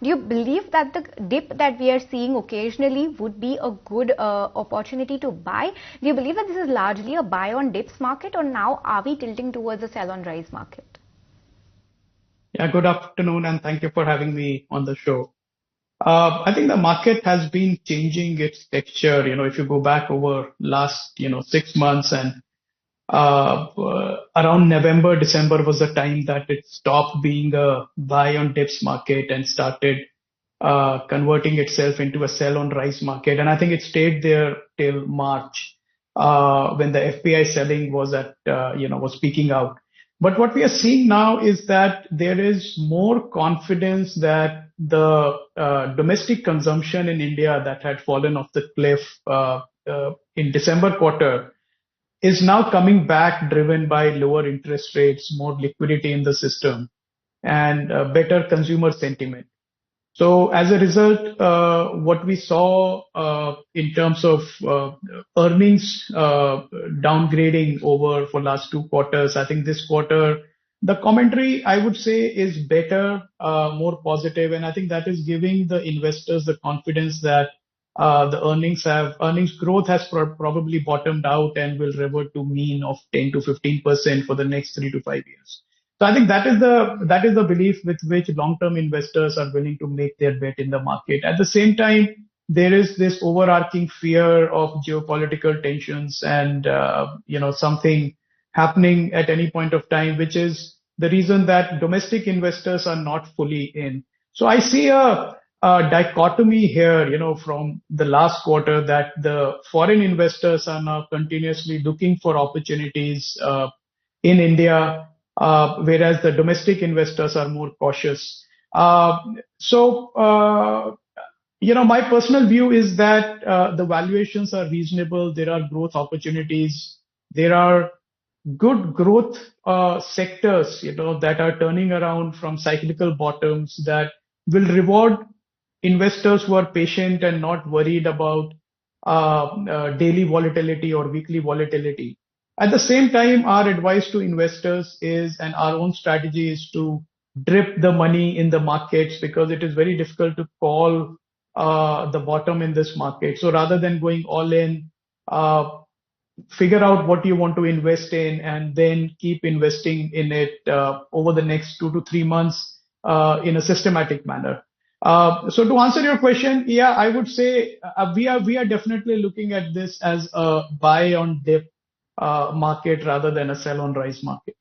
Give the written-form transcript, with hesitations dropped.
Do you believe that the dip that we are seeing occasionally would be a good opportunity to buy? Do you believe that this is largely a buy on dips market, or now are we tilting towards a sell on rise market? Yeah, good afternoon, and thank you for having me on the show. I think the market has been changing its texture. If you go back over last, 6 months, and around November, December was the time that it stopped being a buy on dips market and started converting itself into a sell on rise market. And I think it stayed there till March, when the FPI selling was was peaking out. But what we are seeing now is that there is more confidence that the domestic consumption in India that had fallen off the cliff in December quarter is now coming back, driven by lower interest rates, more liquidity in the system, and better consumer sentiment. So as a result, what we saw in terms of earnings downgrading over for last 2 quarters, I think this quarter, the commentary, I would say, is better, more positive, and I think that is giving the investors the confidence that the earnings growth has probably bottomed out and will revert to mean of 10 to 15% for the next 3 to 5 years. So I think that is the belief with which long-term investors are willing to make their bet in the market. At the same time, there is this overarching fear of geopolitical tensions and something happening at any point of time, which is the reason that domestic investors are not fully in. So I see a dichotomy here, from the last quarter, that the foreign investors are now continuously looking for opportunities in India, whereas the domestic investors are more cautious. My personal view is that the valuations are reasonable. There are growth opportunities. There are good growth sectors, that are turning around from cyclical bottoms that will reward investors who are patient and not worried about daily volatility or weekly volatility. At the same time, our advice to investors is, and our own strategy is, to drip the money in the markets, because it is very difficult to call the bottom in this market. So rather than going all in, figure out what you want to invest in and then keep investing in it over the next 2 to 3 months in a systematic manner. So to answer your question, yeah, I would say we are definitely looking at this as a buy on dip market rather than a sell on rise market.